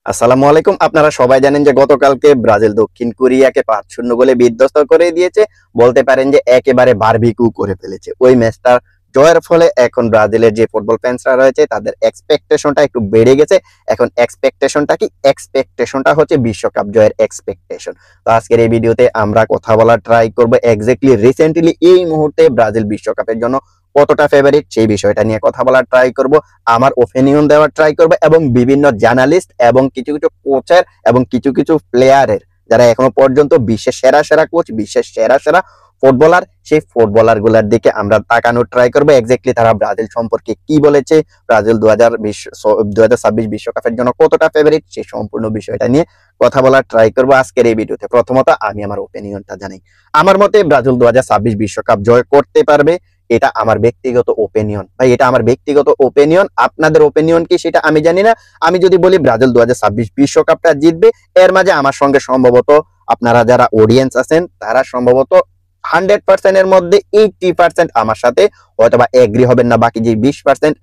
আসসালামু আলাইকুম। আপনারা সবাই জানেন যে গতকালকে ব্রাজিল দক্ষিণ কোরিয়াকে ৫-০ গোলে বিধ্বস্ত করে দিয়েছে। বলতে পারেন যে একেবারে বারবিকিউ করে ফেলেছে। ওই ম্যাচটা জয়ের ফলে এখন ব্রাজিলের যে ফুটবল ফ্যান্সরা রয়েছে তাদের এক্সপেকটেশনটা একটু বেড়ে গেছে। এখন এক্সপেকটেশনটা কি? এক্সপেকটেশনটা হচ্ছে বিশ্বকাপ জয়ের এক্সপেকটেশন। তো আজকের এই ভিডিওতে আমরা কথা বলার ট্রাই করব এক্স্যাক্টলি রিসেন্টলি এই মুহূর্তে ব্রাজিল বিশ্বকাপের জন্য কতটা ফেভারিট সেই বিষয়টা নিয়ে কথা বলার ট্রাই করব। আমার ওপিনিয়ন দেওয়ার ট্রাই করবে এবং বিভিন্ন জার্নালিস্ট এবং কিছু কিছু কোচের এবং কিছু কিছু প্লেয়ারের যারা এখনো পর্যন্ত বিশ্বের সেরা সেরা কোচ, বিশ্বের সেরা সেরা ফুটবলার, সেই ফুটবলার গুলার দিকে আমরা তাকানোর ট্রাই করবো এক্স্যাক্টলি তারা ব্রাজিল সম্পর্কে কি বলেছে, ব্রাজিল 2026 বিশ্বকাপের জন্য কতটা ফেভারিট সেই সম্পূর্ণ বিষয়টা নিয়ে কথা বলার ট্রাই করবো আজকের এই ভিডিওতে। প্রথমত আমি আমার ওপিনিয়নটা জানাই। আমার মতে ব্রাজিল 2026 বিশ্বকাপ জয় করতে পারবে, এটা আমার ব্যক্তিগত ওপিনিয়ন। ভাই এটা আমার ব্যক্তিগত ওপিনিয়ন, আপনাদের ওপিনিয়ন কি সেটা আমি জানি না। আমি যদি বলি ব্রাজিল 2026 বিশ্বকাপটা জিতবে, এর মাঝে আমার সঙ্গে সম্ভবত আপনারা যারা অডিয়েন্স আছেন তারা সম্ভবত 100% এর মধ্যে 80% আমার সাথে হয়তোবা এগ্রি হবেন না, বাকি যে 20%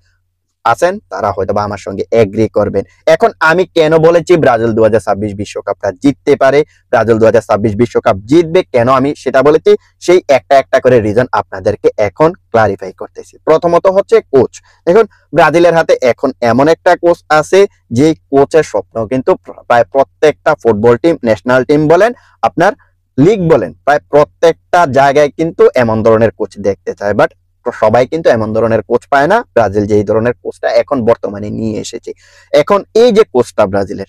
আছেন তারা হয়তো বা আমার সঙ্গে এগ্রি করবেন। এখন আমি কেন বলেছি ব্রাজিল 2026 বিশ্বকাপটা জিততে পারে, ব্রাজিল 2026 বিশ্বকাপ জিতবে কেন আমি সেটা বলেছি, সেই একটা একটা করে রিজন আপনাদেরকে এখন ক্লারিফাই করতেছি। প্রথমত হচ্ছে কোচ। দেখুন ব্রাজিলের হাতে এখন এমন একটা কোচ আছে যে কোচের স্বপ্ন কিন্তু প্রায় প্রত্যেকটা ফুটবল টিম, ন্যাশনাল টিম বলেন, আপনার লিগ বলেন, প্রায় প্রত্যেকটা জায়গায় কিন্তু এমন ধরনের কোচ দেখতে চায়। বাট সবাই কিন্তু এমন ধরনের কোচ পায় না। ব্রাজিল যেই ধরনের কোচটা এখন বর্তমানে নিয়ে এসেছে, এখন এই যে কোচটা ব্রাজিলের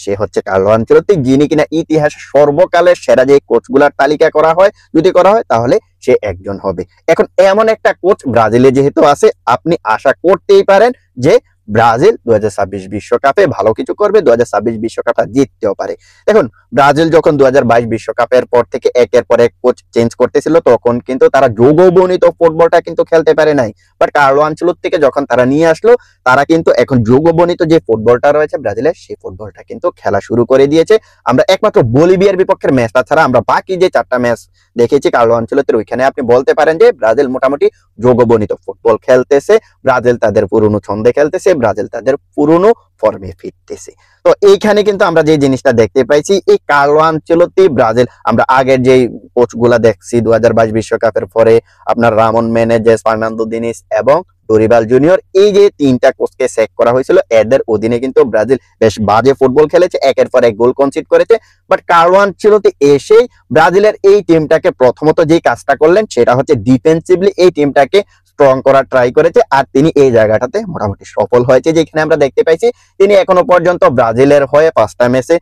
সে হচ্ছে কার্লো আনচেলত্তি, যিনি কিনা ইতিহাসে সর্বকালের সেরা যে কোচগুলার তালিকা করা হয়, যদি করা হয় তাহলে সে একজন হবে। এখন এমন একটা কোচ ব্রাজিলে যেহেতু আছে, আপনি আশা করতেই পারেন যে ব্রাজিল 2026 বিশ্বকাপে ভালো কিছু করবে, 2026 বিশ্বকাপটা জিততেও পারে। দেখুন ব্রাজিল যখন 2022 বিশ্বকাপের পর থেকে একের পর এক কোচ চেঞ্জ করতেছিল তখন কিন্তু তারা যোগবর্ণিত ফুটবলটা কিন্তু খেলতে পারে নাই। বাট কার্লো আনচেলত্তিকে যখন তারা নিয়ে আসলো, তারা কিন্তু এখন যোগবর্ণিত যে ফুটবলটা রয়েছে ব্রাজিলের, সেই ফুটবলটা কিন্তু খেলা শুরু করে দিয়েছে। আমরা একমাত্র বলিভিয়ার বিপক্ষের ম্যাচটা ছাড়া আমরা বাকি যে 4টা ম্যাচ দেখেছি কার্লো আনচেলত্তির, ওইখানে আপনি বলতে পারেন যে ব্রাজিল মোটামুটি যোগবর্ণিত ফুটবল খেলতেছে, ব্রাজিল তাদের পুরনো ছন্দে খেলতেছে, ব্রাজিল তাদের পুরনো ফর্মে ফিরতেছে। তো এইখানে কিন্তু আমরা যে জিনিসটা দেখতে পাইছি, এই কার্লো আনচেলত্তি ব্রাজিল আমরা আগের যে কোচগুলা দেখছি 2022 বিশ্বকাপের পরে, আপনার রামন মেনেজেস, ফার্নান্দো দিনিস এবং ডোরিবাল জুনিয়র, এই যে 3টা কোচকে সেক করা হয়েছিল, এদের অধীনে কিন্তু ব্রাজিল বেশ বাজে ফুটবল খেলেছে, একের পর এক গোল কনসিড করেছে। বাট কার্লো আনচেলত্তি এসেই ব্রাজিলের এই টিমটাকে প্রথমত যে কাজটা করলেন সেটা হচ্ছে ডিফেন্সিভলি এই টিমটাকে স্ট্রং করার ট্রাই করেছে, আর তিনি এই জায়গাটাতে মোটামুটি সফল হয়েছে। যেখানে আমরা দেখতে পাইছি তিনি এখনো পর্যন্ত ব্রাজিলের হয়ে 5টা ম্যাচে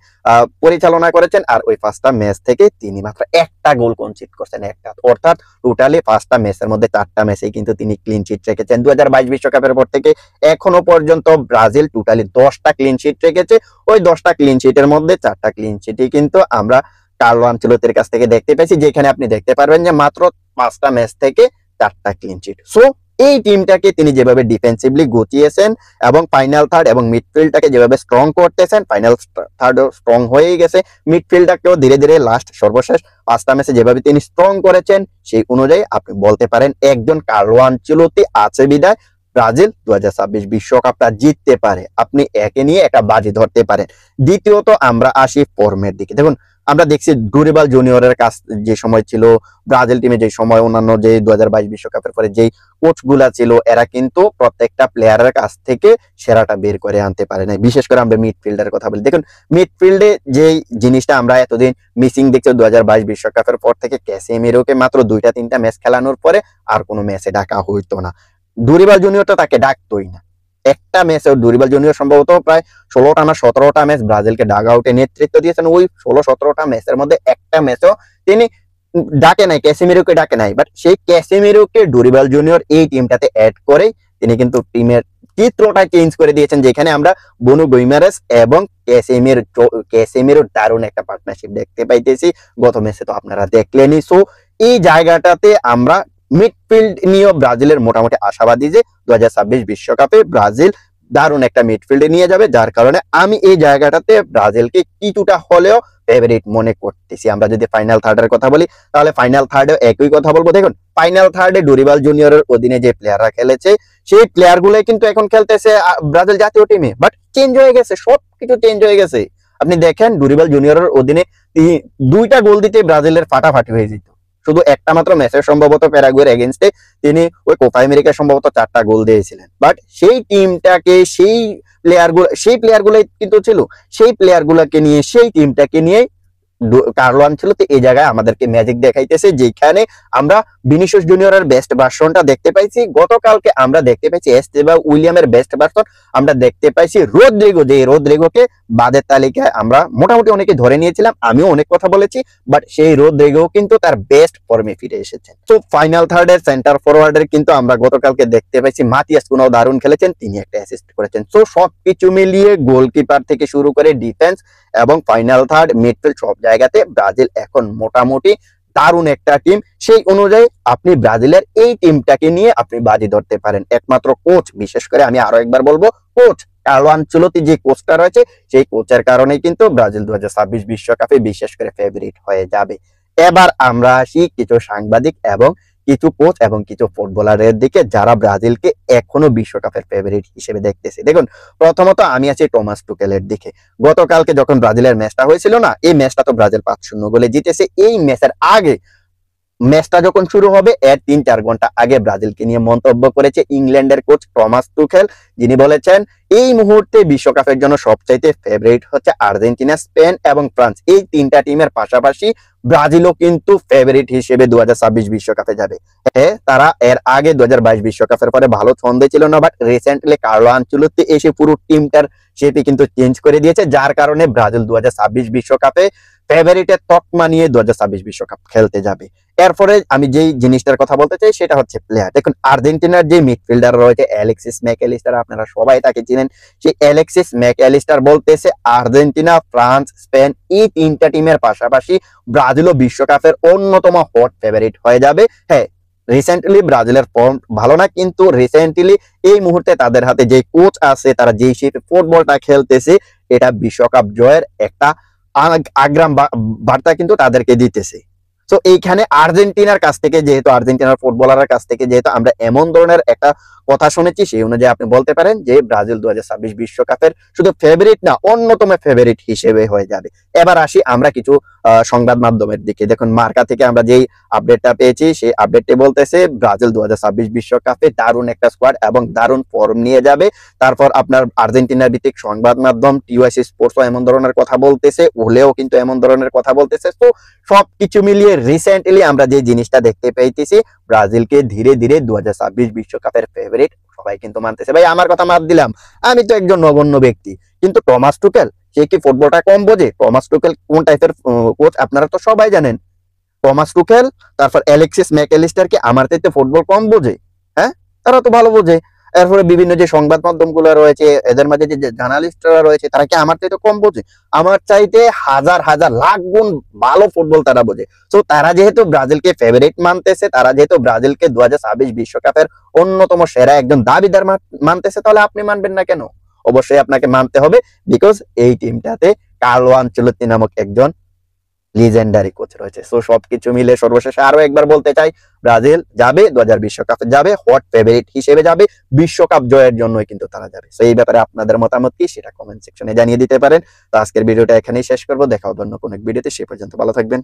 পরিচালনা করেছেন, আর ওই 5টা ম্যাচ থেকে তিনি মাত্র একটা গোল কনসিড করছেন, একটা, অর্থাৎ টোটালি 5টা ম্যাচের মধ্যে 4টা ম্যাচে কিন্তু তিনি ক্লিন শিট রেখেছেন। 2022 বিশ্বকাপের পর থেকে এখনো পর্যন্ত ব্রাজিল টোটালি 10টা ক্লিন শিট রেখেছে। ওই 10টা ক্লিন শিটের মধ্যে 4টা ক্লিন শিটই কিন্তু আমরা কার্লো আনচেলত্তির কাছ থেকে দেখতে পেয়েছি, যেখানে আপনি দেখতে পারবেন যে মাত্র 5টা ম্যাচ থেকে 4টা ক্লিন শিট। সো এই টিমটাকে তিনি যেভাবে ডিফেন্সিভলি গুছিয়েছেন এবং ফাইনাল থার্ড এবং মিডফিল্ডটাকে যেভাবে স্ট্রং করতেছেন, ফাইনাল থার্ডও স্ট্রং হয়েই গেছে, মিডফিল্ডটাকেও ধীরে ধীরে লাস্ট সর্বশেষ 5টা ম্যাচে যেভাবে তিনি স্ট্রং করেছেন, সেই অনুযায়ী আপনি বলতে পারেন একজন কার্লো আনচেলত্তি আছে বিদায় ব্রাজিল 2026 বিশ্বকাপটা জিততে পারে। আপনি একে নিয়ে একটা বাজি ধরতে পারেন। দ্বিতীয়ত আমরা আসি ফর্মের দিকে। দেখুন আমরা দেখছি ডোরিবাল জুনিয়রের কাছ যে সময় ছিল ব্রাজিল টিমে, যে সময় অন্যান্য যে 2022 বিশ্বকাপের পরে যেই কোচগুলা ছিল, এরা কিন্তু প্রত্যেকটা প্লেয়ারের কাছ থেকে সেরাটা বের করে আনতে পারে না। বিশেষ করে আমরা মিডফিল্ডের কথা বলি। দেখুন মিডফিল্ডে যেই জিনিসটা আমরা এতদিন মিসিং দেখছি 2022 বিশ্বকাপের পর থেকে, ক্যাসেমিরোকে মাত্র 2টা-3টা ম্যাচ খেলানোর পরে আর কোনো ম্যাচে ডাকা হইতো না। ডোরিবাল জুনিয়র তো তাকে ডাকতোই না। একটা ম্যাচে ডোরিবাল জুনিয়র সম্ভবত প্রায় 16টা না 17টা ম্যাচ ব্রাজিলকে ডাগ আউটে নেতৃত্ব দিয়েছেন। ওই 16-17টা ম্যাচের মধ্যে একটা ম্যাচও তিনি ডাকে নাই, ক্যাসেমিরোকে ডাকে নাই। বাট সেই ক্যাসেমিরোকে ডোরিবাল জুনিয়র এই টিমটাতে অ্যাড করে তিনি কিন্তু টিমের চিত্রটা চেঞ্জ করে দিয়েছেন, যেখানে আমরা বুনো গুইমারেস এবং ক্যাসেমিরো দারুণ একটা পার্টনারশিপ দেখতে পাইতেছি। গত ম্যাচে তো আপনারা দেখলেনই। সো এই জায়গাটাতে আমরা মিডফিল্ড নিয়েও ব্রাজিলের মোটামুটি আশাবাদী যে 2026 বিশ্বকাপে ব্রাজিল দারুণ একটা মিডফিল্ডে নিয়ে যাবে, যার কারণে আমি এই জায়গাটাতে ব্রাজিলকে কিছুটা হলেও ফেভারিট মনে করতেছি। আমরা যদি ফাইনাল থার্ডের কথা বলি তাহলে ফাইনাল থার্ডেও একই কথা বলবো। দেখুন ফাইনাল থার্ডে ডোরিবাল জুনিয়রের অধীনে যে প্লেয়াররা খেলেছে সেই প্লেয়ার গুলাই কিন্তু এখন খেলতেছে ব্রাজিল জাতীয় টিমে, বাট চেঞ্জ হয়ে গেছে, সবকিছু চেঞ্জ হয়ে গেছে। আপনি দেখেন ডুরিবাল জুনিয়রের অধীনে 2টা গোল দিতে ব্রাজিলের ফাটাফাটি হয়ে যেত, শুধু একটা মাত্র ম্যাচে সম্ভবত প্যারাগুয়ের এগেইনস্টে তিনি ওই কোপা আমেরিকা সম্ভবত 4টা গোল দিয়েছিলেন। বাট সেই টিমটাকে সেই প্লেয়ার গুলাই কিন্তু ছিল, সেই প্লেয়ার গুলাকে নিয়ে সেই টিমটাকে নিয়ে কার্লো আনচেলত্তি এই জায়গায় আমাদেরকে ম্যাজিক দেখাইতেছে, যেখানে আমরা ভিনিসিয়াস জুনিয়রের বেস্ট ভার্সনটা দেখতে পাইছি। গতকালকে আমরা দেখতে পাইছি এস্তেবাও উইলিয়ামের বেস্ট ভার্সন, আমরা দেখতে পাইছি রদ্রিগো, যে রদ্রিগোকে বাদের তালিকায় আমরা মোটামুটি অনেকে ধরে নিয়েছিলাম, আমিও অনেক কথা বলেছি, বাট সেই রদ্রিগো কিন্তু তার বেস্ট ফর্মে ফিরে এসেছেন। তো ফাইনাল থার্ডের সেন্টার ফরওয়ার্ডের কিন্তু আমরা গতকালকে দেখতে পাইছি মাতিয়াস কুনাও দারুণ খেলেছেন, তিনি একটা অ্যাসিস্ট করেছেন। তো সবকিছু মিলিয়ে গোলকিপার থেকে শুরু করে ডিফেন্স এবং ফাইনাল থার্ড মিডফিল্ড সব জায়গাতে ব্রাজিল এখন মোটামুটি দারুণ একটা টিম। সেই অনুযায়ী আপনি ব্রাজিলের এই টিমটাকে নিয়ে আপনি বাজি ধরতে পারেন। একমাত্র কোচ, বিশেষ করে আমি আরো একবার বলবো, কোচ কার্লো আনচেলত্তি যে কোচটা রয়েছে, সেই কোচের কারণেই কিন্তু ব্রাজিল 2026 বিশ্বকাপে বিশেষ করে ফেভারিট হয়ে যাবে। এবার আমরা আসি কিছু সাংবাদিক এবং কিছু কোচ এবং কিছু ফুটবলারের দিকে, যারা ব্রাজিলকে এখনো বিশ্বকাপের ফেভারিট হিসেবে দেখতেছে। দেখুন, প্রথমত আমি আছি টমাস টুকেলের দিকে। গতকালকে যখন ব্রাজিলের ম্যাচটা হয়েছিল না, এই ম্যাচটা তো ব্রাজিল 5-0 গোলে জিতেছে। এই ম্যাচের আগে, ম্যাচটা যখন শুরু হবে এর 3-4 ঘন্টা আগে ব্রাজিলকে নিয়ে মন্তব্য করেছে ইংল্যান্ডের কোচ টমাস টুখেল, যিনি বলেছেন এই মুহূর্তে বিশ্বকাপের জন্য সবচাইতে ফেভারিট হচ্ছে আর্জেন্টিনা, স্পেন এবং ফ্রান্স। এই 3টা টিমের পাশাপাশি ব্রাজিলও কিন্তু ফেভারিট হিসেবে 2026 বিশ্বকাপে যাবে। হ্যাঁ, তারা এর আগে 2022 বিশ্বকাপের পরে ভালো ছন্দে ছিল না, বাট রিসেন্টলি কার্লো আনচেলত্তি এসে পুরো টিমটার শেপই কিন্তু চেঞ্জ করে দিয়েছে, যার কারণে ব্রাজিল 2026 বিশ্বকাপে ফেভারিটের তকমা নিয়ে 2026 বিশ্বকাপ খেলতে যাবে। এরপরে আমি যেই জিনিসটার কথা বলতে চাই সেটা হচ্ছে প্লেয়ার। দেখুন, আর্জেন্টিনার যে মিডফিল্ডার রয়েছে অ্যালেক্সিস ম্যাকঅ্যালিস্টার, আপনারা সবাই তাকে চিনেন। সেই অ্যালেক্সিস ম্যাকঅ্যালিস্টার বলতেছে আর্জেন্টিনা, ফ্রান্স, স্পেন এই 3টা টিমের পাশাপাশি ব্রাজিলও বিশ্বকাপের অন্যতম হট ফেভারিট হয়ে যাবে। হ্যাঁ, রিসেন্টলি ব্রাজিলের ফর্ম ভালো না, কিন্তু রিসেন্টলি এই মুহূর্তে তাদের হাতে যে কোচ আছে, তারা যেই শেপে ফুটবলটা খেলতেছে, এটা বিশ্বকাপ জয়ের একটা আগ্রাম বার্তা কিন্তু তাদেরকে দিতেছে। তো এইখানে আর্জেন্টিনার কাছ থেকে, যেহেতু আর্জেন্টিনার ফুটবলারের কাছ থেকে যেহেতু আমরা এমন ধরনের একটা কথা শুনেছি, সেই অনুযায়ী আপনি বলতে পারেন যে ব্রাজিল 2026 বিশ্বকাপের শুধু ফেভারিট না, অন্যতম ফেভারিট হিসেবে হয়ে যাবে। এবার আসি আমরা কিছু সংবাদ মাধ্যমের দিকে। দেখুন, মার্কা থেকে আমরা যেই আপডেটটা পেয়েছি, সেই আপডেটটি বলতেছে ব্রাজিল 2026 বিশ্বকাপে দারুণ একটা স্কোয়াড এবং দারুণ ফর্ম নিয়ে যাবে। তারপর আপনার আর্জেন্টিনার ভিত্তিক সংবাদ মাধ্যম টিওআইসি স্পোর্টসও এমন ধরনের কথা বলতেছে, ওলেও কিন্তু এমন ধরনের কথা বলতেছে। তো সবকিছু মিলিয়ে রিসেন্টলি আমরা যে জিনিসটা দেখতে পাইতেছি, ব্রাজিলকে ধীরে ধীরে 2026 বিশ্বকাপের ফেভারিট সবাই কিন্তু মানতেছে। ভাই, আমার কথা মাত দিলাম, আমি তো একজন নগণ্য ব্যক্তি, কিন্তু টমাস টুকেল সে কি ফুটবলটা কম বোঝে? টমাস টুকেল কোন টাইপের কোচ আপনারা তো সবাই জানেন। টমাস টুকেল, তারপর অ্যালেক্সিস ম্যাকঅ্যালিস্টার কি আমার চাইতে ফুটবল কম বোঝে? হ্যাঁ, তারা তো ভালো বোঝে। এরপরে বিভিন্ন যে সংবাদ মাধ্যমগুলো রয়েছে, এদের মাঝে যে জার্নালিস্টরা রয়েছে, তারা কি আমার চাইতে কম বোঝে? আমার চাইতে হাজার হাজার লাখ গুণ ভালো ফুটবল তারা বোঝে। তো তারা যেহেতু ব্রাজিলকে ফেভারিট মানতেছে, তারা যেহেতু ব্রাজিলকে 2026 বিশ্বকাপের অন্যতম সেরা একজন দাবিদার মানতেছে, তাহলে আপনি মানবেন না কেন? অবশ্যই আপনাকে মানতে হবে, বিকজ এই টিমটাতে কার্লো আনচেলত্তি নামক একজন লিজেন্ডারি কোচ রয়েছে। সো সবকিছু মিলে সর্বশেষে আরো একবার বলতে চাই, ব্রাজিল যাবে 2000 বিশ্বকাপে যাবে, হট ফেভারিট হিসেবে যাবে, বিশ্বকাপ জয়ের জন্যই কিন্তু তারা যাবে। সো এই ব্যাপারে আপনাদের মতামত কি সেটা কমেন্ট সেকশনে জানিয়ে দিতে পারেন। তো আজকের ভিডিওটা এখানেই শেষ করবো, দেখা হবে অন্য কোনো এক ভিডিওতে। সে পর্যন্ত ভালো থাকবেন।